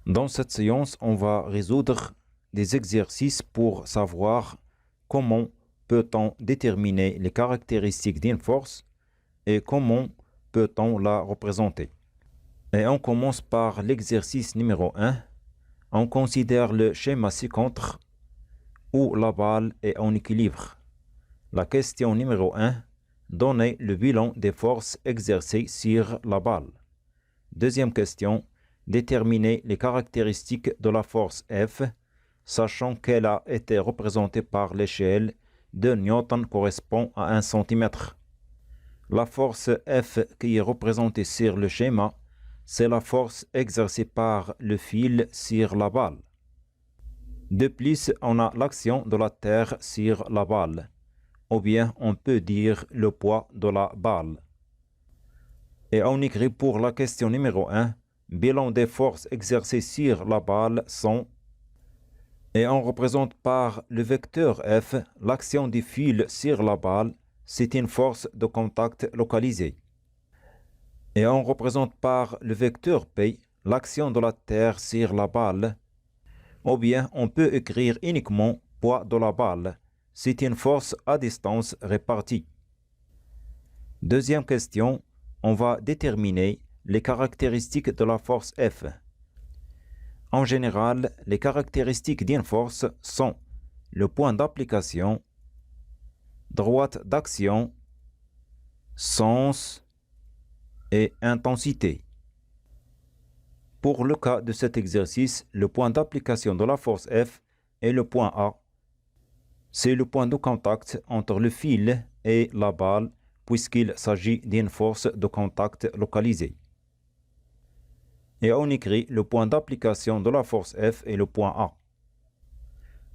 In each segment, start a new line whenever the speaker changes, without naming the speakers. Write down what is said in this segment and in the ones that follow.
Dans cette séance, on va résoudre des exercices pour savoir comment peut-on déterminer les caractéristiques d'une force et comment peut-on la représenter. Et on commence par l'exercice numéro 1. On considère le schéma ci-contre où la balle est en équilibre. La question numéro 1. Donnez le bilan des forces exercées sur la balle. Deuxième question. Déterminer les caractéristiques de la force F, sachant qu'elle a été représentée par l'échelle de Newton correspond à 1 cm. La force F qui est représentée sur le schéma, c'est la force exercée par le fil sur la balle. De plus, on a l'action de la Terre sur la balle, ou bien on peut dire le poids de la balle. Et on écrit pour la question numéro 1, bilan des forces exercées sur la balle sont, et on représente par le vecteur F l'action du fil sur la balle, c'est une force de contact localisée. Et on représente par le vecteur P l'action de la Terre sur la balle, ou bien on peut écrire uniquement poids de la balle, c'est une force à distance répartie. Deuxième question, on va déterminer les caractéristiques de la force F. En général, les caractéristiques d'une force sont le point d'application, droite d'action, sens et intensité. Pour le cas de cet exercice, le point d'application de la force F est le point A. C'est le point de contact entre le fil et la balle puisqu'il s'agit d'une force de contact localisée. Et on écrit le point d'application de la force F est le point A.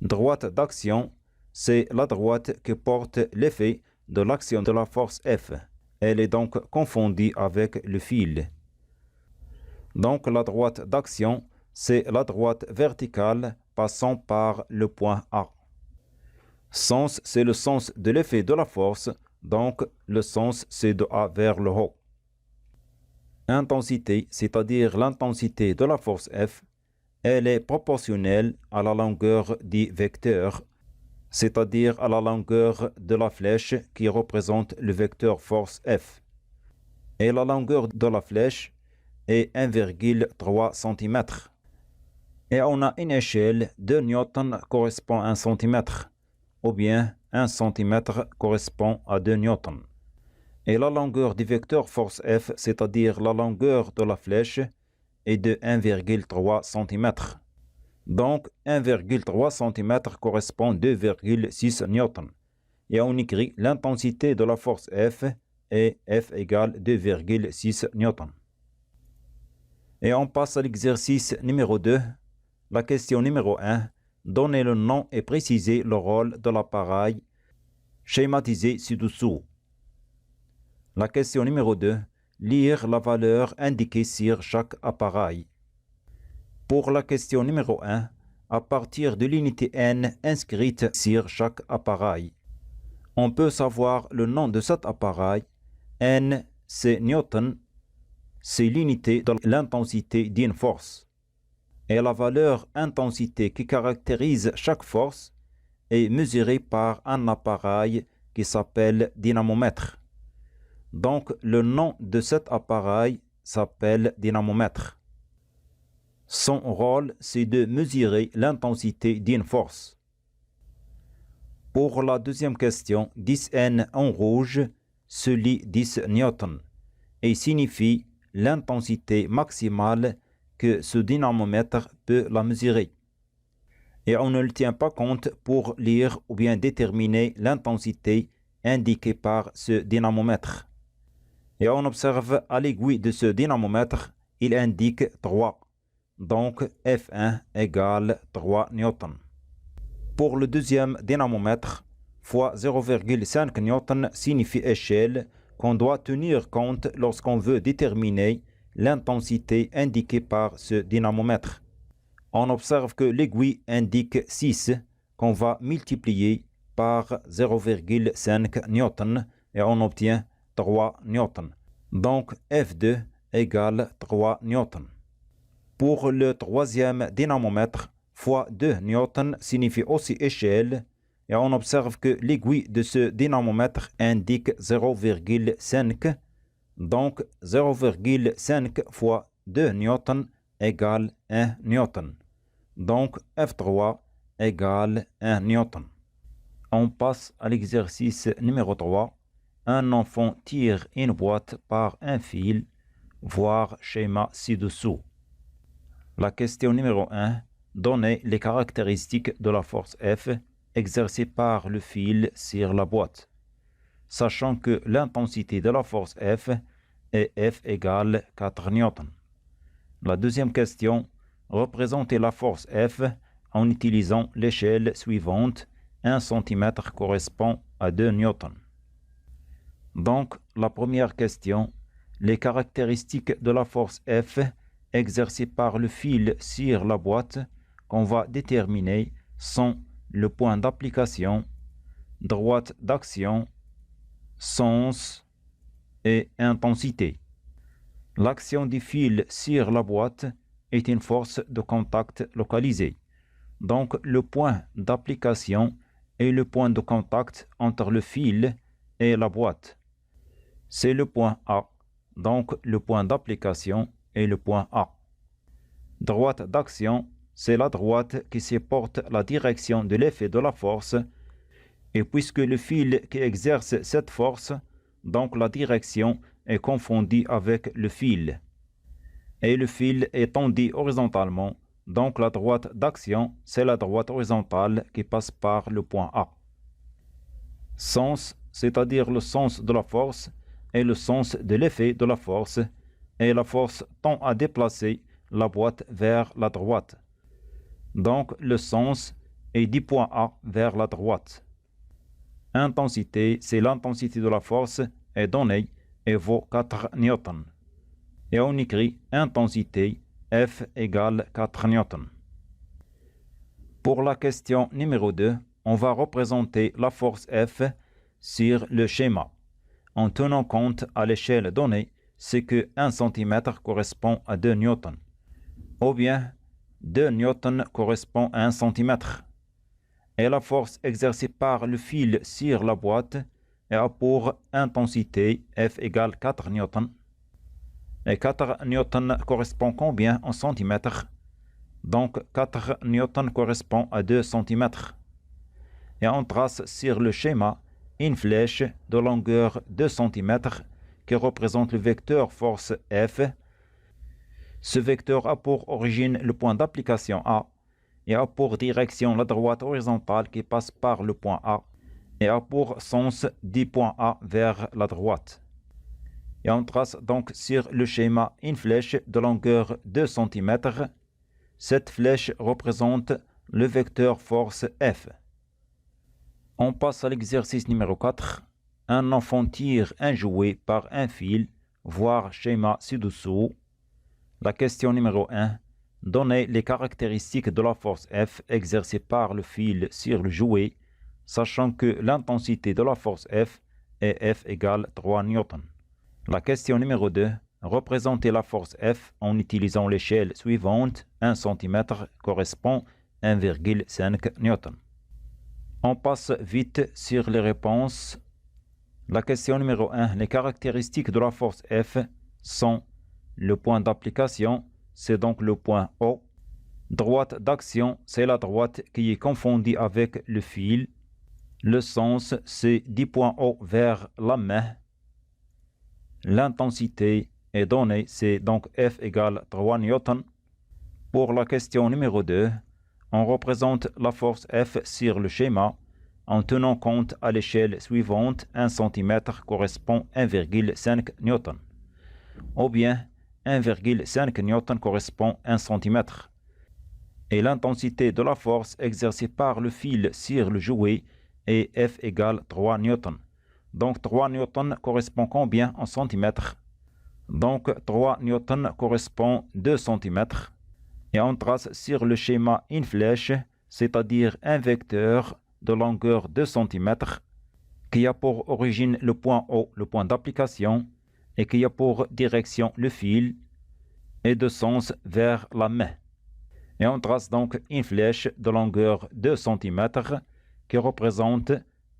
Droite d'action, c'est la droite qui porte l'effet de l'action de la force F. Elle est donc confondue avec le fil. Donc la droite d'action, c'est la droite verticale passant par le point A. Sens, c'est le sens de l'effet de la force, donc le sens c'est de A vers le haut. Intensité, c'est-à-dire l'intensité de la force F, elle est proportionnelle à la longueur du vecteur, c'est-à-dire à la longueur de la flèche qui représente le vecteur force F. Et la longueur de la flèche est 1,3 cm. Et on a une échelle de Newton correspond à 1 cm, ou bien 1 cm correspond à 2 newtons. Et la longueur du vecteur force F, c'est-à-dire la longueur de la flèche, est de 1,3 cm. Donc 1,3 cm correspond à 2,6 newtons. Et on écrit l'intensité de la force F et F égale 2,6 newtons. Et on passe à l'exercice numéro 2. La question numéro 1. Donnez le nom et précisez le rôle de l'appareil schématisé ci-dessous. La question numéro 2. Lire la valeur indiquée sur chaque appareil. Pour la question numéro 1, à partir de l'unité N inscrite sur chaque appareil, on peut savoir le nom de cet appareil. N, c'est Newton, c'est l'unité de l'intensité d'une force. Et la valeur intensité qui caractérise chaque force est mesurée par un appareil qui s'appelle dynamomètre. Donc, le nom de cet appareil s'appelle dynamomètre. Son rôle, c'est de mesurer l'intensité d'une force. Pour la deuxième question, 10N en rouge se lit 10 newtons et signifie l'intensité maximale que ce dynamomètre peut la mesurer. Et on ne le tient pas compte pour lire ou bien déterminer l'intensité indiquée par ce dynamomètre. Et on observe à l'aiguille de ce dynamomètre, il indique 3. Donc F1 égale 3 newtons. Pour le deuxième dynamomètre, fois 0,5 newton signifie échelle qu'on doit tenir compte lorsqu'on veut déterminer l'intensité indiquée par ce dynamomètre. On observe que l'aiguille indique 6 qu'on va multiplier par 0,5 newton et on obtient 3 newtons. Donc F2 égale 3 newtons. Pour le troisième dynamomètre, fois 2 newtons signifie aussi échelle, et on observe que l'aiguille de ce dynamomètre indique 0,5, donc 0,5 fois 2 newtons égale 1 newton. Donc F3 égale 1 newton. On passe à l'exercice numéro 3. Un enfant tire une boîte par un fil, voir schéma ci-dessous. La question numéro 1. Donnez les caractéristiques de la force F exercée par le fil sur la boîte, sachant que l'intensité de la force F est F égale 4 newtons. La deuxième question. Représentez la force F en utilisant l'échelle suivante. 1 cm correspond à 2 newtons. Donc, la première question. Les caractéristiques de la force F exercée par le fil sur la boîte qu'on va déterminer sont le point d'application, droite d'action, sens et intensité. L'action du fil sur la boîte est une force de contact localisée. Donc, le point d'application est le point de contact entre le fil et la boîte. C'est le point A. Donc, le point d'application est le point A. Droite d'action, c'est la droite qui supporte la direction de l'effet de la force. Et puisque le fil qui exerce cette force, donc la direction est confondue avec le fil. Et le fil est tendu horizontalement, donc la droite d'action, c'est la droite horizontale qui passe par le point A. Sens, c'est-à-dire le sens de la force, et le sens de l'effet de la force, et la force tend à déplacer la boîte vers la droite. Donc le sens est du point A vers la droite. Intensité, c'est l'intensité de la force est donnée et vaut 4 newtons. Et on écrit intensité F égale 4 newtons. Pour la question numéro 2, on va représenter la force F sur le schéma. En tenant compte à l'échelle donnée, c'est que 1 cm correspond à 2 newtons. Ou bien 2 newtons correspond à 1 cm. Et la force exercée par le fil sur la boîte a pour intensité F égale 4 newtons. Et 4 newtons correspond combien en centimètres? Donc 4 newtons correspond à 2 cm. Et on trace sur le schéma une flèche de longueur 2 cm qui représente le vecteur force F. Ce vecteur a pour origine le point d'application A et a pour direction la droite horizontale qui passe par le point A et a pour sens du point A vers la droite. Et on trace donc sur le schéma une flèche de longueur 2 cm. Cette flèche représente le vecteur force F. On passe à l'exercice numéro 4. Un enfant tire un jouet par un fil, voir schéma ci-dessous. La question numéro 1. Donnez les caractéristiques de la force F exercée par le fil sur le jouet, sachant que l'intensité de la force F est F égale 3 newtons. La question numéro 2. Représentez la force F en utilisant l'échelle suivante. 1 cm correspond à 1,5 newton. On passe vite sur les réponses. La question numéro 1. Les caractéristiques de la force F sont le point d'application, c'est donc le point O. Droite d'action, c'est la droite qui est confondue avec le fil. Le sens, c'est du point O vers la main. L'intensité est donnée, c'est donc F égale 3 newtons. Pour la question numéro 2, on représente la force F sur le schéma en tenant compte à l'échelle suivante. 1 cm correspond à 1,5 newton. Ou bien 1,5 newton correspond à 1 cm. Et l'intensité de la force exercée par le fil sur le jouet est F égale 3 newtons. Donc 3 newtons correspond combien en centimètres? Donc 3 newtons correspond à 2 cm. Et on trace sur le schéma une flèche, c'est-à-dire un vecteur de longueur 2 cm qui a pour origine le point O, le point d'application, et qui a pour direction le fil. et de sens vers la main. Et on trace donc une flèche de longueur 2 cm qui représente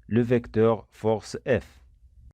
le vecteur force F.